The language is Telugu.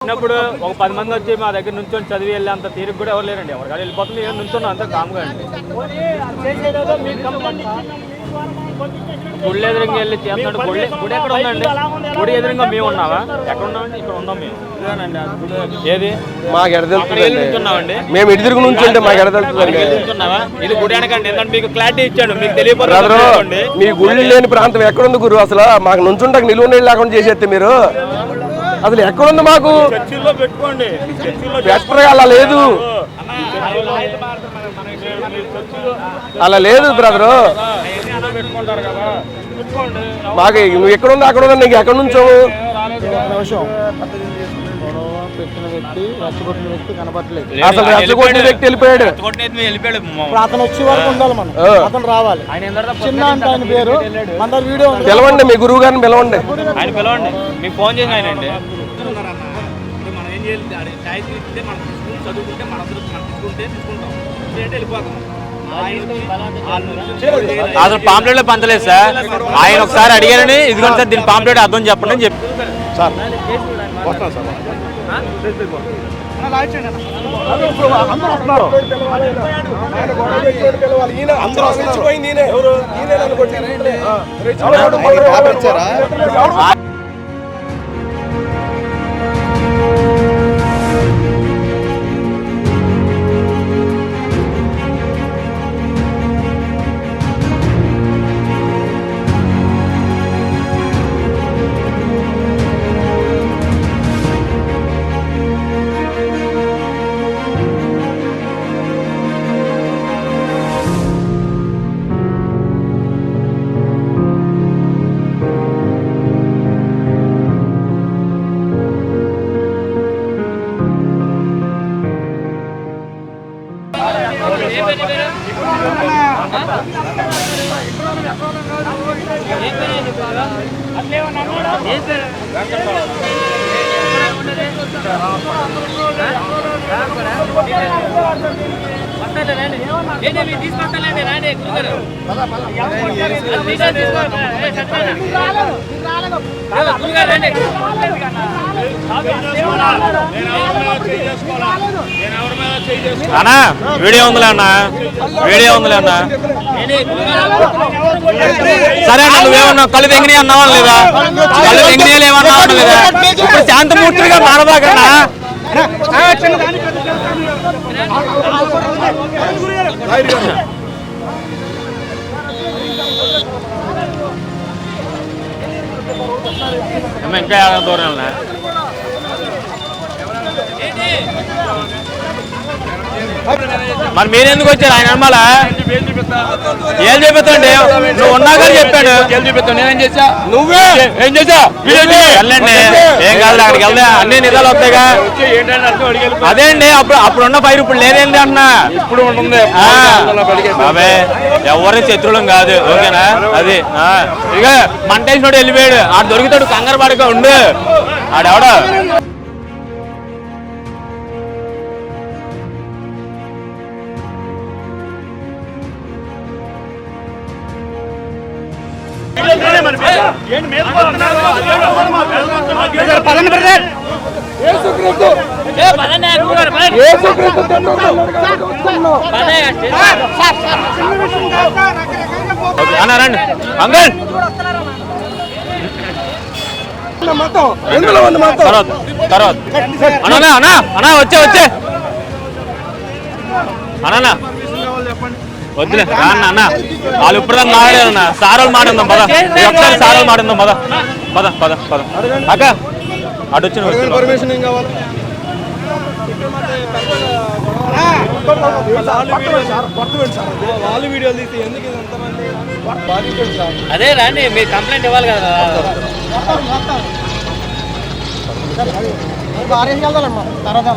చిన్నప్పుడు ఒక 10 మంది వచ్చి మా దగ్గర నుంచొని చదివి వెళ్ళి అంత తీరిక కూడా ఎవరు లేరండి. ఎవరు కానీ వెళ్ళిపోతుంది, ఏం నుంచున్నాం అంత కామ్గా అండి. గుడి ఎదురుగా వెళ్ళి చేస్తున్నాడు. గుడి ఎక్కడ ఉందండి? గుడి ఎదురుగా మేము ఉన్నావా? ఎక్కడ ఉన్నామండి? ఇక్కడ ఉన్నాం మేము. ఏది మాకు ఎడదలుచున్నామండి. మేము ఇటు తిరుగు నుంచి ఉంటే మాకు ఎడదలుచున్నావా? ఇది గుడి అనకండి, ఎందుకంటే మీకు క్లారిటీ ఇచ్చాడు, మీకు తెలియపోతుంది. మీ గుళ్ళు లేని ప్రాంతం ఎక్కడుంది గురు? అసలు మాకు నుంచుంటాక నిలువ నీళ్ళు లేకుండా చేసేస్తే మీరు అసలు ఎక్కడుంది? మాకు అలా లేదు, అలా లేదు బ్రదరు. మాకు నువ్వు ఎక్కడుంది అక్కడ ఉందా, నీకు ఎక్కడి నుంచో అసలు రెచ్చగొట్టిన వ్యక్తి వెళ్ళిపోయాడు. అతను వచ్చే వరకు ఉండాలి, మనం అతను రావాలి. చిన్న అంటే ఆయన పేరు వీడియో పిలవండి, మీ గురువు గారిని పిలవండి. ఆయన పిలవండి, మీకు ఫోన్ చేసి ఆయన అండి. అసలు పాంప్లెట్లో పంచలేదు సార్. ఆయన ఒకసారి అడిగారని, ఇదిగోండి సార్ దీని పాంప్లెట్ అర్థం చెప్పండి అని చెప్పి సార్ అన్నా వీడియో ఉందిలే అన్న, వీడియో ఉందిలే అన్న. సరే అన్న, నువ్వేమన్నా కళ్ళు తెంగిని అన్నావా లేదా? కళ్ళు తెంగినీలు ఏమన్నావా లేదా? ఇప్పుడు శాంతమూర్తిగా మారదాకన్నా. ఇంకా ఏమైనా దూరం మరి మీరెందుకు వచ్చారు ఆయన అమ్మాల? ఏం చూపిస్తాండి? నువ్వు ఉన్నా కానీ చెప్పాడు. ఏం చూపిస్తావు? నేనేం చేసా? నువ్వే ఏం చేసా? వెళ్ళండి, ఏం కాదు, అక్కడికి వెళ్దా అన్ని నిజాలు వస్తాయిగా. అదే అండి, అప్పుడున్న పైరు ఇప్పుడు లేదేంటి అన్నా. ఇప్పుడు ఉంటుంది బాబే, ఎవరి శత్రువులం కాదు, ఓకేనా? అది ఇక మంటేసినోడు వెళ్ళిపోయాడు, ఆడు దొరుకుతాడు, కంగారు పడక ఉండు. ఆడెవడో రండి అంగల్ తర్వాత అన్నా అన్నా అన్నా వచ్చే అన్నా వద్దులే అన్న అన్న, వాళ్ళు ఇప్పుడు మాట్లాడారన్న. సార్ వాళ్ళు మాట్లాడదాం పద, ఒకసారి సార్ వాళ్ళు మాట్లాడదాం పద పద పద పద. అక్క అటు వచ్చి పర్మిషన్ ఏం కావాలి? అదే రాండి, మీరు కంప్లైంట్ ఇవ్వాలి కదా. తర్వాత